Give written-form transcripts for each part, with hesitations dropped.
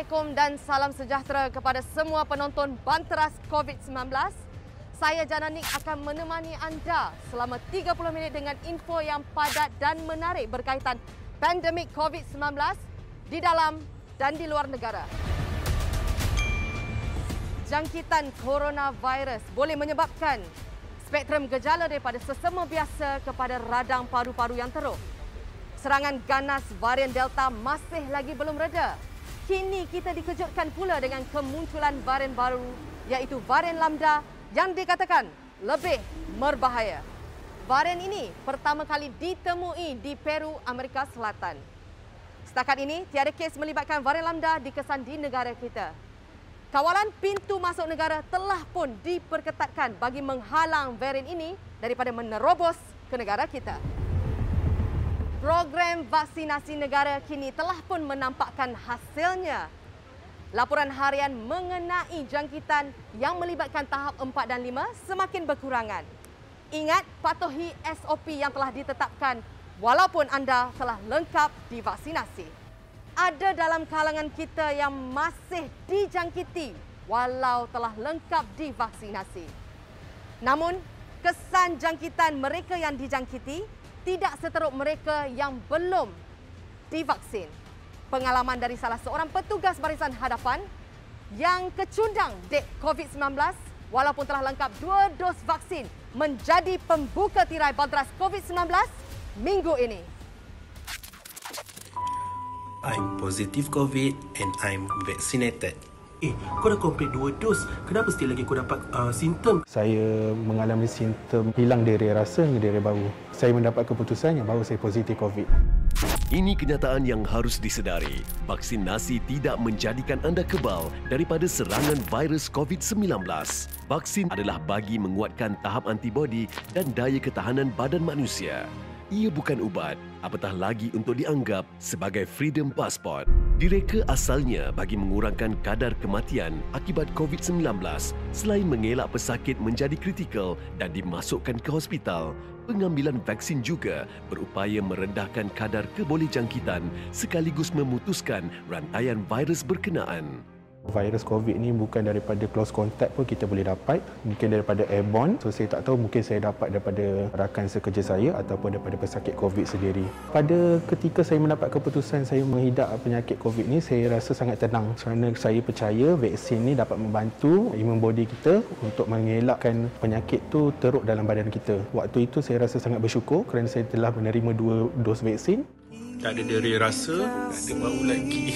Assalamualaikum dan salam sejahtera kepada semua penonton Banteras COVID-19. Saya Jana Nik akan menemani anda selama 30 minit dengan info yang padat dan menarik berkaitan pandemik COVID-19 di dalam dan di luar negara. Jangkitan coronavirus boleh menyebabkan spektrum gejala daripada sesama biasa kepada radang paru-paru yang teruk. Serangan ganas varian Delta masih lagi belum reda. Kini kita dikejutkan pula dengan kemunculan varian baru iaitu varian Lambda yang dikatakan lebih berbahaya. Varian ini pertama kali ditemui di Peru, Amerika Selatan. Setakat ini, tiada kes melibatkan varian Lambda dikesan di negara kita. Kawalan pintu masuk negara telah pun diperketatkan bagi menghalang varian ini daripada menerobos ke negara kita. Program vaksinasi negara kini telah pun menampakkan hasilnya. Laporan harian mengenai jangkitan yang melibatkan tahap 4 dan 5 semakin berkurangan. Ingat, patuhi SOP yang telah ditetapkan walaupun anda telah lengkap divaksinasi. Ada dalam kalangan kita yang masih dijangkiti walau telah lengkap divaksinasi. Namun, kesan jangkitan mereka yang dijangkiti tidak seteruk mereka yang belum divaksin. Pengalaman dari salah seorang petugas barisan hadapan yang kecundang dek COVID-19 walaupun telah lengkap 2 dos vaksin menjadi pembuka tirai Banteras COVID-19 minggu ini. I'm positive COVID and I'm vaccinated. Kau dah komplit 2 dos. Kenapa still lagi kau dapat simptom? Saya mengalami simptom hilang diri rasa, diri bau. Saya mendapat keputusan yang bahawa saya positif COVID. Ini kenyataan yang harus disedari. Vaksinasi tidak menjadikan anda kebal daripada serangan virus COVID-19. Vaksin adalah bagi menguatkan tahap antibodi dan daya ketahanan badan manusia. Ia bukan ubat, apatah lagi untuk dianggap sebagai freedom passport. Direka asalnya bagi mengurangkan kadar kematian akibat COVID-19 selain mengelak pesakit menjadi kritikal dan dimasukkan ke hospital. Pengambilan vaksin juga berupaya merendahkan kadar kebolehjangkitan sekaligus memutuskan rantaian virus berkenaan. Virus COVID ni bukan daripada close contact pun kita boleh dapat. Mungkin daripada airborne. So saya tak tahu, mungkin saya dapat daripada rakan sekerja saya ataupun daripada pesakit COVID sendiri. Pada ketika saya mendapat keputusan saya menghidap penyakit COVID ni, saya rasa sangat tenang kerana saya percaya vaksin ni dapat membantu imun body kita untuk mengelakkan penyakit tu teruk dalam badan kita. Waktu itu saya rasa sangat bersyukur kerana saya telah menerima 2 dos vaksin. Tak ada deri rasa, tak ada bau lagi.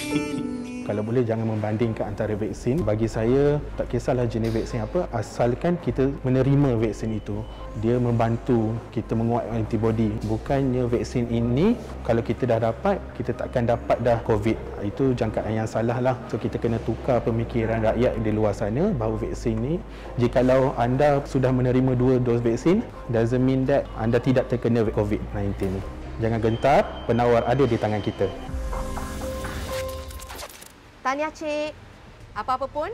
Kalau boleh jangan membandingkan antara vaksin. Bagi saya tak kisahlah jenis vaksin apa, asalkan kita menerima vaksin itu. Dia membantu kita menguatkan antibodi. Bukannya vaksin ini kalau kita dah dapat, kita takkan dapat dah COVID. Itu jangkaan yang salah lah. So kita kena tukar pemikiran rakyat di luar sana bahawa vaksin ni, jikalau anda sudah menerima 2 dos vaksin, doesn't mean that anda tidak terkena COVID-19. Jangan gentar, penawar ada di tangan kita. Tahniah, Cik. Apa-apa pun,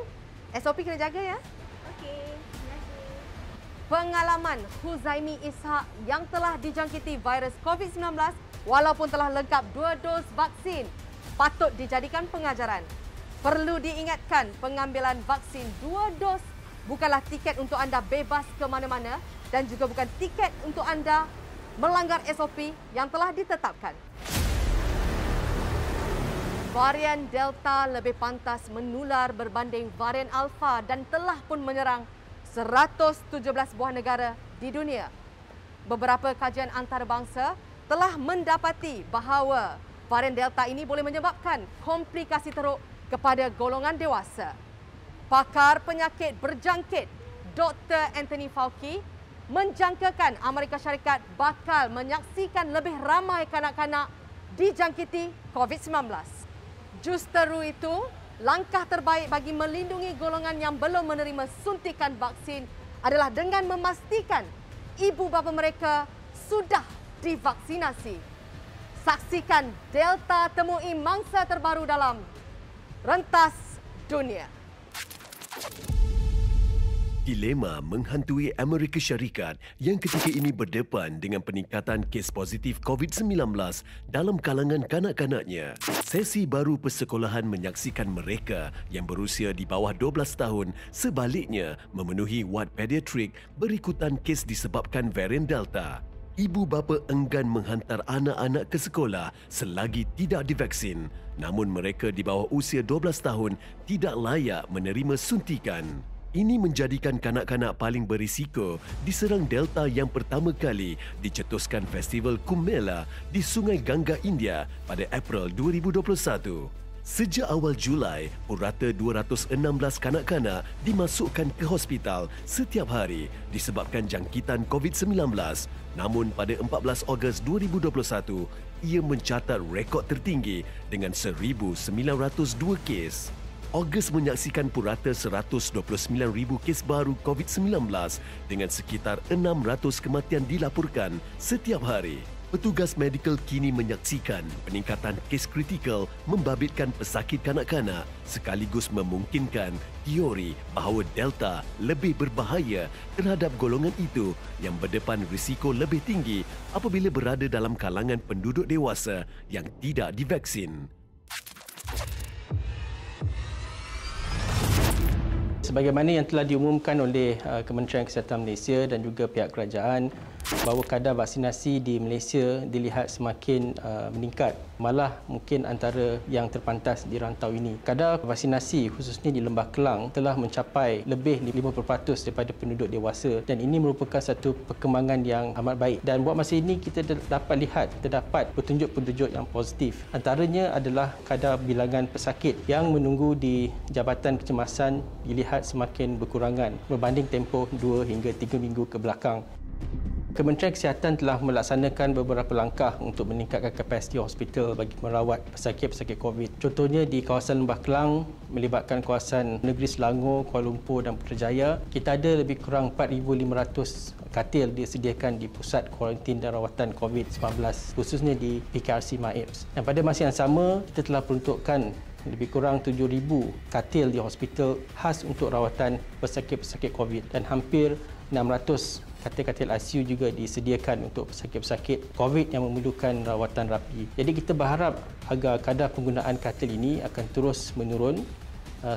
SOP kena jaga ya. Okey, terima kasih. Pengalaman Huzaimi Ishak yang telah dijangkiti virus COVID-19 walaupun telah lengkap 2 dos vaksin patut dijadikan pengajaran. Perlu diingatkan, pengambilan vaksin 2 dos bukanlah tiket untuk anda bebas ke mana-mana dan juga bukan tiket untuk anda melanggar SOP yang telah ditetapkan. Varian Delta lebih pantas menular berbanding varian Alpha dan telah pun menyerang 117 buah negara di dunia. Beberapa kajian antarabangsa telah mendapati bahawa varian Delta ini boleh menyebabkan komplikasi teruk kepada golongan dewasa. Pakar penyakit berjangkit Dr. Anthony Fauci menjangkakan Amerika Syarikat bakal menyaksikan lebih ramai kanak-kanak dijangkiti COVID-19. Justeru itu, langkah terbaik bagi melindungi golongan yang belum menerima suntikan vaksin adalah dengan memastikan ibu bapa mereka sudah divaksinasi. Saksikan Delta temui mangsa terbaru dalam Rentas Dunia. Dilema menghantui Amerika Syarikat yang ketika ini berdepan dengan peningkatan kes positif COVID-19 dalam kalangan kanak-kanaknya. Sesi baru persekolahan menyaksikan mereka yang berusia di bawah 12 tahun sebaliknya memenuhi ward pediatrik berikutan kes disebabkan varian Delta. Ibu bapa enggan menghantar anak-anak ke sekolah selagi tidak divaksin, namun mereka di bawah usia 12 tahun tidak layak menerima suntikan. Ini menjadikan kanak-kanak paling berisiko diserang Delta yang pertama kali dicetuskan Festival Kumbh Mela di Sungai Gangga, India pada April 2021. Sejak awal Julai, purata 216 kanak-kanak dimasukkan ke hospital setiap hari disebabkan jangkitan COVID-19. Namun pada 14 Ogos 2021, ia mencatat rekod tertinggi dengan 1,902 kes. Ogos menyaksikan purata 129,000 kes baru COVID-19 dengan sekitar 600 kematian dilaporkan setiap hari. Petugas medikal kini menyaksikan peningkatan kes kritikal membabitkan pesakit kanak-kanak sekaligus memungkinkan teori bahawa Delta lebih berbahaya terhadap golongan itu yang berdepan risiko lebih tinggi apabila berada dalam kalangan penduduk dewasa yang tidak divaksin. Sebagaimana yang telah diumumkan oleh Kementerian Kesihatan Malaysia dan juga pihak kerajaan bahawa kadar vaksinasi di Malaysia dilihat semakin meningkat, malah mungkin antara yang terpantas di rantau ini. Kadar vaksinasi khususnya di Lembah Kelang telah mencapai lebih 50% daripada penduduk dewasa dan ini merupakan satu perkembangan yang amat baik. Dan buat masa ini kita dapat lihat terdapat petunjuk-petunjuk yang positif. Antaranya adalah kadar bilangan pesakit yang menunggu di Jabatan Kecemasan dilihat semakin berkurangan berbanding tempoh 2 hingga 3 minggu ke belakang. Kementerian Kesihatan telah melaksanakan beberapa langkah untuk meningkatkan kapasiti hospital bagi merawat pesakit-pesakit COVID. Contohnya di kawasan Lembah Kelang melibatkan kawasan Negeri Selangor, Kuala Lumpur dan Putrajaya. Kita ada lebih kurang 4,500 katil disediakan di pusat kuarantin dan rawatan COVID-19 khususnya di PKRC MAIPS. Dan pada masa yang sama kita telah peruntukkan lebih kurang 7,000 katil di hospital khas untuk rawatan pesakit-pesakit COVID dan hampir 600 katil-katil ICU juga disediakan untuk pesakit-pesakit COVID yang memerlukan rawatan rapi. Jadi kita berharap agar kadar penggunaan katil ini akan terus menurun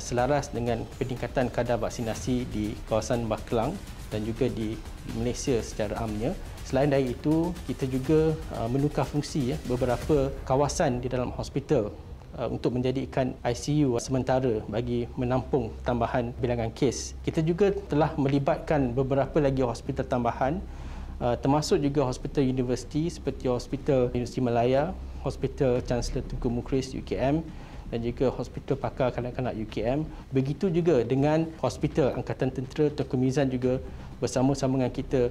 selaras dengan peningkatan kadar vaksinasi di kawasan Lembah Kelang dan juga di Malaysia secara amnya. Selain dari itu, kita juga menukar fungsi beberapa kawasan di dalam hospital untuk menjadikan ICU sementara bagi menampung tambahan bilangan kes. Kita juga telah melibatkan beberapa lagi hospital tambahan termasuk juga hospital universiti seperti Hospital Universiti Malaya, Hospital Chancellor Tunku Mukhris UKM dan juga Hospital Pakar Kanak-kanak UKM. Begitu juga dengan Hospital Angkatan Tentera Tunku Mizan juga bersama-sama dengan kita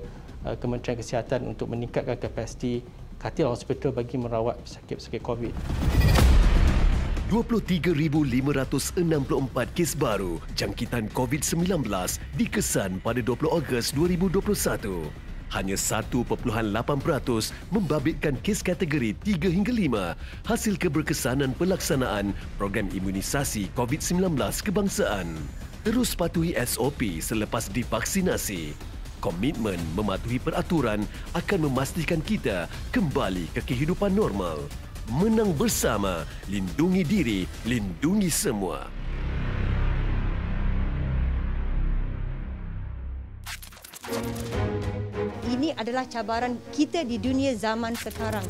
Kementerian Kesihatan untuk meningkatkan kapasiti katil hospital bagi merawat pesakit-pesakit COVID. 23,564 kes baru jangkitan COVID-19 dikesan pada 20 Ogos 2021. Hanya 1.8% membabitkan kes kategori 3 hingga 5 hasil keberkesanan pelaksanaan program imunisasi COVID-19 kebangsaan. Terus patuhi SOP selepas divaksinasi. Komitmen mematuhi peraturan akan memastikan kita kembali ke kehidupan normal. Menang bersama, lindungi diri, lindungi semua. Ini adalah cabaran kita di dunia zaman sekarang.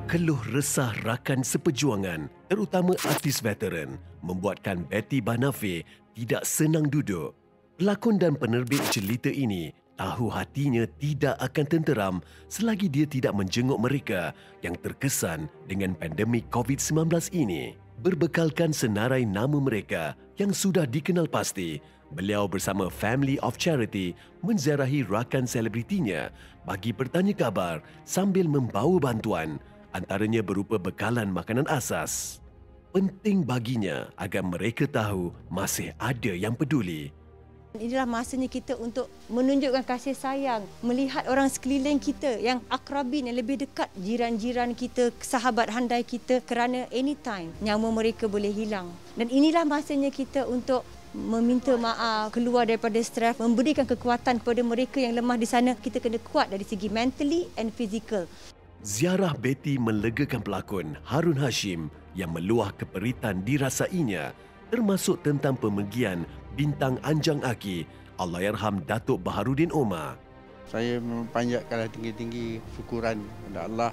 Keluh resah rakan seperjuangan, terutama artis veteran, membuatkan Betty Banafe tidak senang duduk. Pelakon dan penerbit jelita ini tahu hatinya tidak akan tenteram selagi dia tidak menjenguk mereka yang terkesan dengan pandemik COVID-19 ini. Berbekalkan senarai nama mereka yang sudah dikenal pasti, beliau bersama Family of Charity menziarahi rakan selebritinya bagi bertanya khabar sambil membawa bantuan, antaranya berupa bekalan makanan asas. Penting baginya agar mereka tahu masih ada yang peduli. Inilah masanya kita untuk menunjukkan kasih sayang, melihat orang sekeliling kita yang akrabin, yang lebih dekat, jiran-jiran kita, sahabat handai kita, kerana anytime nyawa mereka boleh hilang. Dan inilah masanya kita untuk meminta maaf, keluar daripada stres, memberikan kekuatan kepada mereka yang lemah di sana. Kita kena kuat dari segi mentally and physical. Ziarah Betty melegakan pelakon Harun Hashim yang meluah keperitan dirasainya, termasuk tentang pemergian bintang Anjang Aki, Allahyarham Datuk Baharudin Omar. Saya memanjatkanlah tinggi-tinggi syukuran kepada Allah.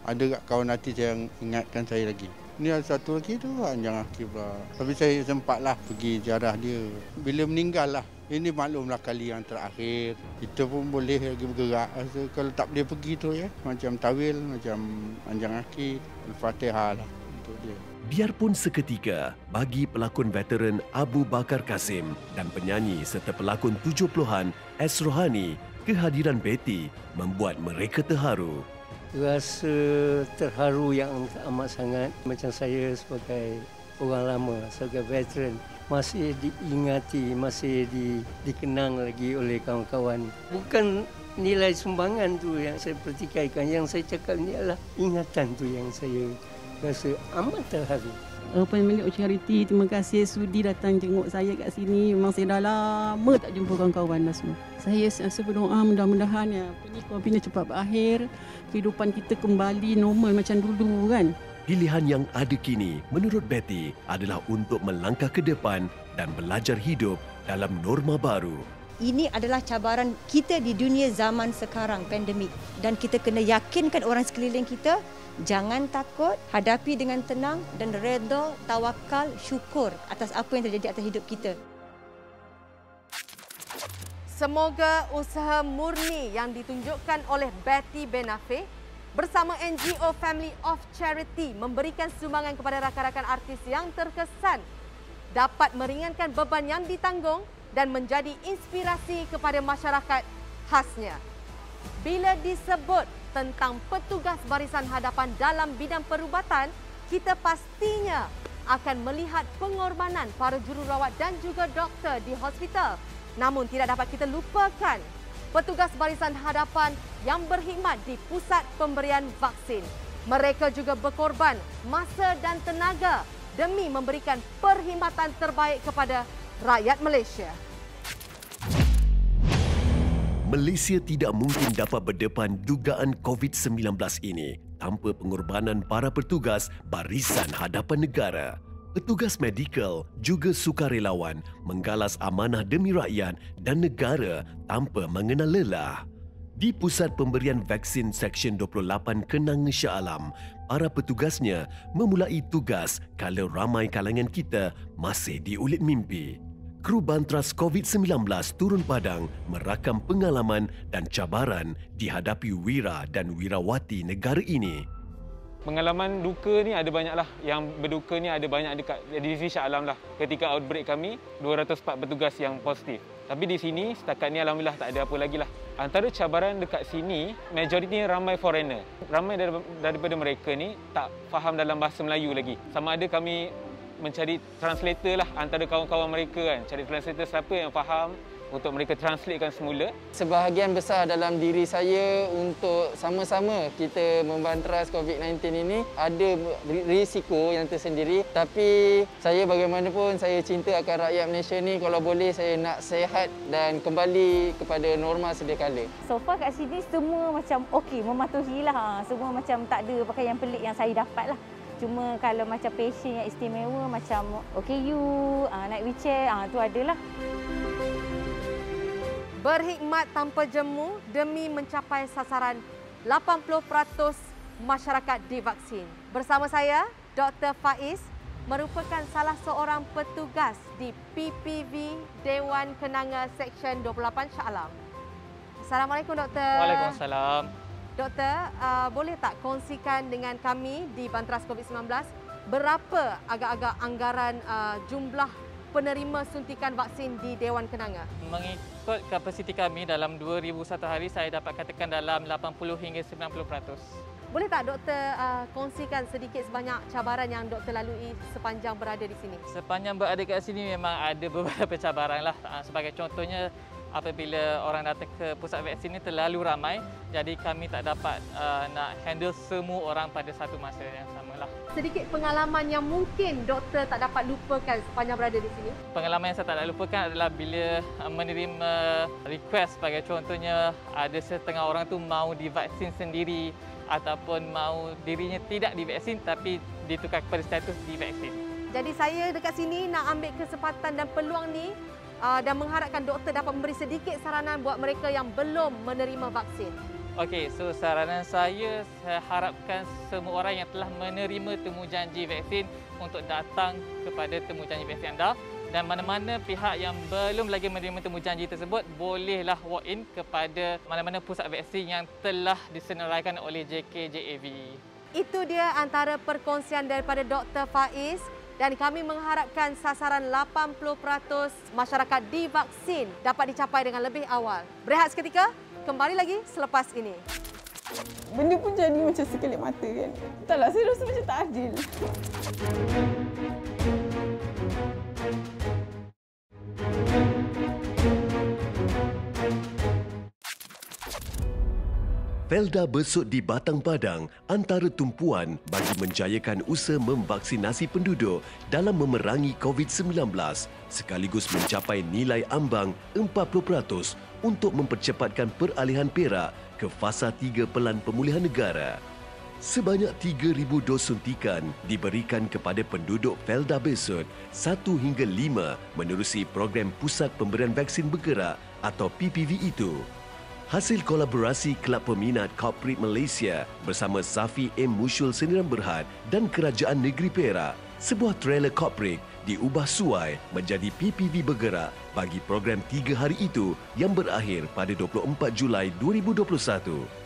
Ada kat kawan artis yang ingatkan saya lagi. Ini ada satu lagi tu Anjang Aki pula. Tapi saya sempatlah pergi ziarah dia. Bila meninggal lah. Ini maklumlah kali yang terakhir. Kita pun boleh lagi bergerak. Kalau tak boleh pergi tu ya. Macam Tawil, macam Anjang Aki. Al-Fatihah lah untuk dia. Biarpun seketika, bagi pelakon veteran Abu Bakar Kasim dan penyanyi serta pelakon 70-an S. Rohani, kehadiran Betty membuat mereka terharu. Rasa terharu yang amat sangat. Macam saya sebagai orang lama, sebagai veteran, masih diingati, masih dikenang lagi oleh kawan-kawan. Bukan nilai sumbangan tu yang saya pertikaikan, yang saya cakap ni adalah ingatan tu yang saya rasa amat terharu. Open Milik Charity, terima kasih sudi datang jenguk saya kat sini. Memang saya dah lama tak jumpa kawan-kawan dah semua. Saya sentiasa berdoa mudah-mudahan ya COVID ni cepat berakhir, kehidupan kita kembali normal macam dulu kan. Pilihan yang ada kini menurut Betty adalah untuk melangkah ke depan dan belajar hidup dalam norma baru. Ini adalah cabaran kita di dunia zaman sekarang, pandemik. Dan kita kena yakinkan orang sekeliling kita, jangan takut, hadapi dengan tenang dan redha, tawakal, syukur atas apa yang terjadi atas hidup kita. Semoga usaha murni yang ditunjukkan oleh Betty Benafeh bersama NGO Family of Charity memberikan sumbangan kepada rakan-rakan artis yang terkesan dapat meringankan beban yang ditanggung dan menjadi inspirasi kepada masyarakat khasnya. Bila disebut tentang petugas barisan hadapan dalam bidang perubatan, kita pastinya akan melihat pengorbanan para jururawat dan juga doktor di hospital. Namun tidak dapat kita lupakan petugas barisan hadapan yang berkhidmat di pusat pemberian vaksin. Mereka juga berkorban masa dan tenaga demi memberikan perkhidmatan terbaik kepada rakyat Malaysia. Malaysia tidak mungkin dapat berdepan dugaan COVID-19 ini tanpa pengorbanan para petugas barisan hadapan negara. Petugas medikal juga sukarelawan menggalas amanah demi rakyat dan negara tanpa mengenal lelah. Di Pusat Pemberian Vaksin Seksyen 28 Kenanga Shah Alam, para petugasnya memulai tugas kalau ramai kalangan kita masih diulit mimpi. Kru Bantras COVID-19 turun padang merakam pengalaman dan cabaran dihadapi wira dan wirawati negara ini. Pengalaman duka ni ada banyaklah. Yang berduka ni ada banyak dekat divisi Shah Alam lah. Ketika outbreak kami, 204 petugas yang positif. Tapi di sini setakat ni alhamdulillah tak ada apa lagi lah. Antara cabaran dekat sini, majoritinya ramai foreigner. Ramai daripada mereka ni tak faham dalam bahasa Melayu lagi. Sama ada kami mencari translator lah antara kawan-kawan mereka kan. Cari translator siapa yang faham untuk mereka translatekan semula. Sebahagian besar dalam diri saya untuk sama-sama kita membantras COVID-19 ini ada risiko yang tersendiri. Tapi saya bagaimanapun saya cinta akan rakyat Malaysia ni. Kalau boleh saya nak sihat dan kembali kepada normal sedia kala. So far kat sini semua macam okey, mematuhilah. Semua macam tak ada pakaian pelik yang saya dapat lah. Cuma kalau macam patient yang istimewa macam OKU, naik wheelchair, tu adalah. Berkhidmat tanpa jemu demi mencapai sasaran 80% masyarakat divaksin. Bersama saya, Dr. Faiz, merupakan salah seorang petugas di PPV Dewan Kenanga Seksyen 28 Shah Alam. Assalamualaikum, Doktor. Waalaikumsalam. Doktor, boleh tak kongsikan dengan kami di Bantras COVID-19 berapa agak-agak anggaran jumlah penerima suntikan vaksin di Dewan Kenanga? Mengikut kapasiti kami dalam 2001 hari, saya dapat katakan dalam 80 hingga 90%. Boleh tak doktor kongsikan sedikit sebanyak cabaran yang doktor lalui sepanjang berada di sini? Sepanjang berada kat sini memang ada beberapa cabaran lah. Sebagai contohnya, apabila orang datang ke pusat vaksin ini terlalu ramai, jadi kami tak dapat nak handle semua orang pada satu masa yang samalah. Sedikit pengalaman yang mungkin doktor tak dapat lupakan sepanjang berada di sini? Pengalaman yang saya tak dapat lupakan adalah bila menerima request, sebagai contohnya ada setengah orang tu mau divaksin sendiri ataupun mau dirinya tidak divaksin tapi ditukar kepada status divaksin. Jadi saya dekat sini nak ambil kesempatan dan peluang ni dan mengharapkan doktor dapat memberi sedikit saranan buat mereka yang belum menerima vaksin. Okey, so saranan saya harapkan semua orang yang telah menerima temujanji vaksin untuk datang kepada temujanji vaksin anda, dan mana-mana pihak yang belum lagi menerima temujanji tersebut bolehlah walk in kepada mana-mana pusat vaksin yang telah disenaraikan oleh JKJAV. Itu dia antara perkongsian daripada Dr. Faiz, dan kami mengharapkan sasaran 80% masyarakat divaksin dapat dicapai dengan lebih awal. Berehat seketika, kembali lagi selepas ini. Benda pun jadi macam sekelip mata kan. Taklah, saya rasa macam tak adil. Felda Besut di Batang Padang antara tumpuan bagi menjayakan usaha memvaksinasi penduduk dalam memerangi COVID-19 sekaligus mencapai nilai ambang 40% untuk mempercepatkan peralihan Perak ke fasa 3 Pelan Pemulihan Negara. Sebanyak 3,000 dos suntikan diberikan kepada penduduk Felda Besut 1 hingga 5 menerusi program Pusat Pemberian Vaksin Bergerak atau PPV itu. Hasil kolaborasi Kelab Peminat Corporate Malaysia bersama Safi M. Musyul Sendirian Berhad dan Kerajaan Negeri Perak, sebuah trailer corporate diubah suai menjadi PPV bergerak bagi program 3 hari itu yang berakhir pada 24 Julai 2021.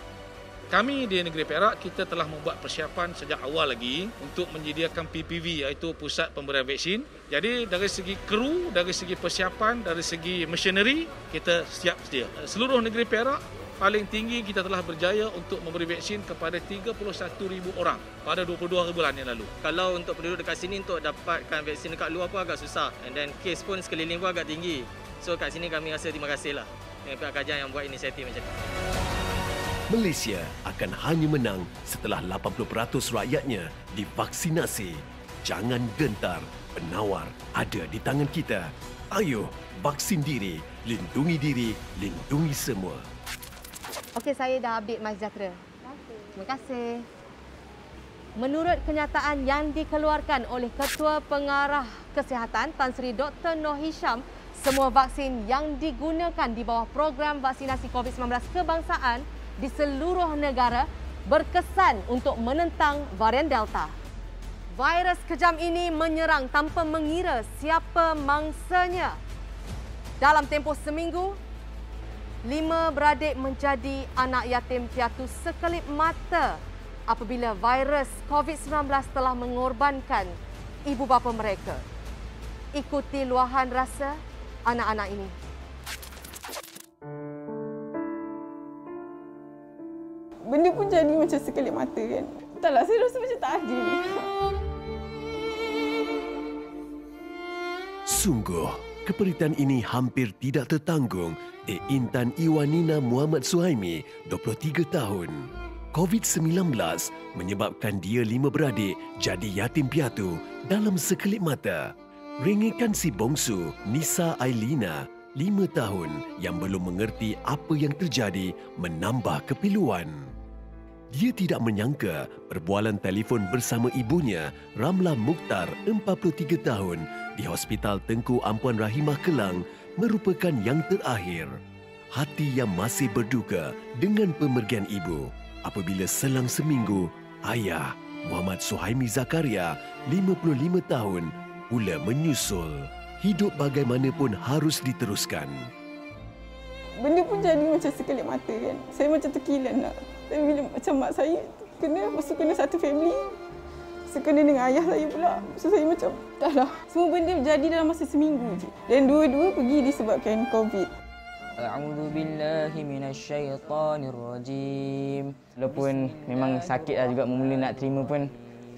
Kami di Negeri Perak, kita telah membuat persiapan sejak awal lagi untuk menyediakan PPV, iaitu Pusat Pemberian Vaksin. Jadi dari segi kru, dari segi persiapan, dari segi machinery, kita siap sedia. Seluruh Negeri Perak, paling tinggi kita telah berjaya untuk memberi vaksin kepada 31,000 orang pada 22 bulan yang lalu. Kalau untuk penduduk dekat sini untuk dapatkan vaksin dekat luar pun agak susah. And then kes pun sekeliling pun agak tinggi. So kat sini kami rasa terima kasih lah dengan pihak kerajaan yang buat inisiatif macam ni. Malaysia akan hanya menang setelah 80% rakyatnya divaksinasi. Jangan gentar, penawar ada di tangan kita. Ayo, vaksin diri, lindungi semua. Okey, saya dah update MySejahtera. Terima kasih. Menurut kenyataan yang dikeluarkan oleh Ketua Pengarah Kesihatan Tan Sri Dr. Noor Hisham, semua vaksin yang digunakan di bawah program vaksinasi COVID-19 kebangsaan di seluruh negara berkesan untuk menentang varian Delta. Virus kejam ini menyerang tanpa mengira siapa mangsanya. Dalam tempoh seminggu, 5 beradik menjadi anak yatim piatu sekelip mata apabila virus COVID-19 telah mengorbankan ibu bapa mereka. Ikuti luahan rasa anak-anak ini. Benda pun jadi macam sekelip mata kan. Taklah, saya rasa macam tak adil. Sungguh, keperitan ini hampir tidak tertanggung di Intan Iwanina Muhammad Suhaimi, 23 tahun. COVID-19 menyebabkan dia 5 beradik jadi yatim piatu dalam sekelip mata. Ringikan si bongsu Nisa Ailina, 5 tahun, yang belum mengerti apa yang terjadi menambah kepiluan. Dia tidak menyangka perbualan telefon bersama ibunya, Ramlah Mukhtar, 43 tahun, di Hospital Tengku Ampuan Rahimah Kelang merupakan yang terakhir. Hati yang masih berduka dengan pemergian ibu apabila selang seminggu, ayah Muhammad Suhaimi Zakaria, 55 tahun, pula menyusul. Hidup bagaimanapun harus diteruskan. Benda pun jadi macam sekelip mata kan. Saya macam terkilan nak. Tapi bila macam mak saya kena, lepas tu kena satu family. Sekena dengan ayah saya pula. So saya macam, dah lah. Semua benda jadi dalam masa seminggu je. Dan dua-dua pergi disebabkan COVID. A'udzu billahi minasyaitonir rajim. Walaupun memang sakit lah juga mula nak terima pun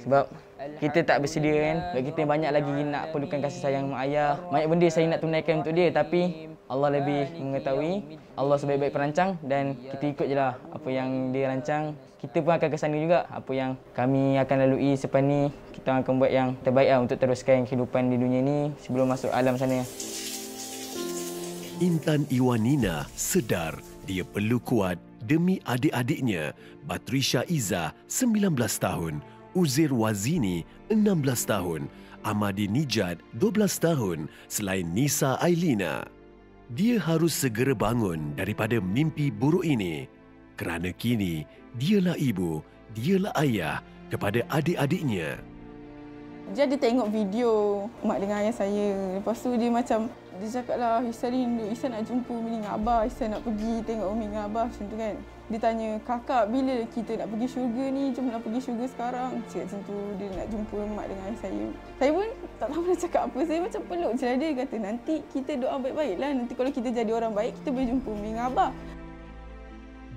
sebab kita tak bersedia kan. Sebab kita banyak lagi nak perlukan kasih sayang mak ayah. Banyak benda saya nak tunaikan untuk dia tapi Allah lebih mengetahui. Allah sebaik-baik perancang dan kita ikut je lah apa yang dia rancang. Kita pun akan ke sana juga. Apa yang kami akan lalui selepas ni, kita akan buat yang terbaik lah untuk teruskan kehidupan di dunia ni sebelum masuk alam sana. Intan Iwanina sedar dia perlu kuat demi adik-adiknya. Batrisha Izzah 19 tahun, Uzair Wazini 16 tahun, Amadi Nijat 12 tahun selain Nisa Ailina. Dia harus segera bangun daripada mimpi buruk ini kerana kini dialah ibu, dialah ayah kepada adik-adiknya. Dia ada tengok video mak dengan ayah saya. Lepas tu dia macam, dia cakap lah, Ihsan rindu, Ihsan nak jumpa Umi dengan Abah, Ihsan nak pergi tengok Umi dengan Abah macam tu kan. Dia tanya, kakak bila kita nak pergi syurga ni, jom nak pergi syurga sekarang. Cakap macam tu, dia nak jumpa mak dengan ayah saya. Saya pun tak tahu nak cakap apa, saya macam peluk je lah dia. Kata nanti kita doa baik-baik lah, nanti kalau kita jadi orang baik, kita boleh jumpa Umi dengan Abah.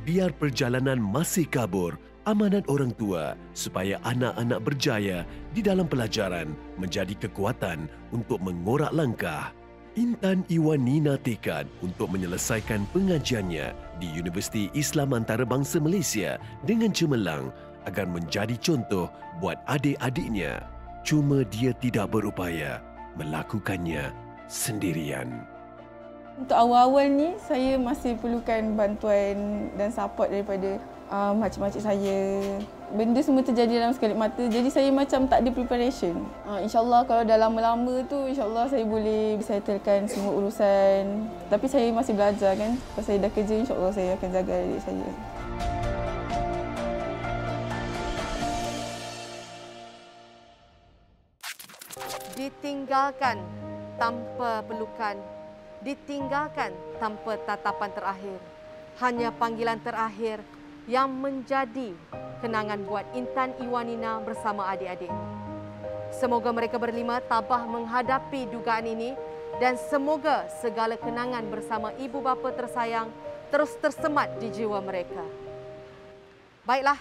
Biar perjalanan masih kabur, amanat orang tua supaya anak-anak berjaya di dalam pelajaran menjadi kekuatan untuk mengorak langkah. Intan Iwanina tekad untuk menyelesaikan pengajiannya di Universiti Islam Antarabangsa Malaysia dengan cemerlang agar menjadi contoh buat adik-adiknya. Cuma dia tidak berupaya melakukannya sendirian. Untuk awal-awal ni, saya masih perlukan bantuan dan support daripada makcik-makcik saya. Benda semua terjadi dalam sekelip mata, jadi saya macam tak ada preparation. InsyaAllah kalau dah lama-lama tu, insyaAllah saya boleh settlekan semua urusan. Tapi saya masih belajar kan. Kalau saya dah kerja, insyaAllah saya akan jaga adik saya. Ditinggalkan tanpa pelukan, ditinggalkan tanpa tatapan terakhir. Hanya panggilan terakhir yang menjadi kenangan buat Intan Iwanina bersama adik-adik. Semoga mereka berlima tabah menghadapi dugaan ini dan semoga segala kenangan bersama ibu bapa tersayang terus tersemat di jiwa mereka. Baiklah,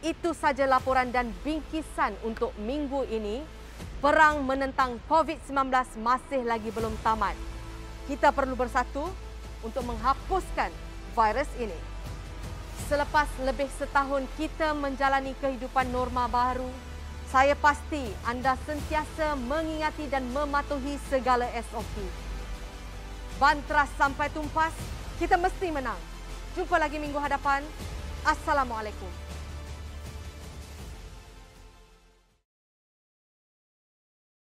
itu saja laporan dan bingkisan untuk minggu ini. Perang menentang COVID-19 masih lagi belum tamat. Kita perlu bersatu untuk menghapuskan virus ini. Selepas lebih setahun kita menjalani kehidupan norma baru, saya pasti anda sentiasa mengingati dan mematuhi segala SOP. Bantras sampai tumpas, kita mesti menang. Jumpa lagi minggu hadapan. Assalamualaikum.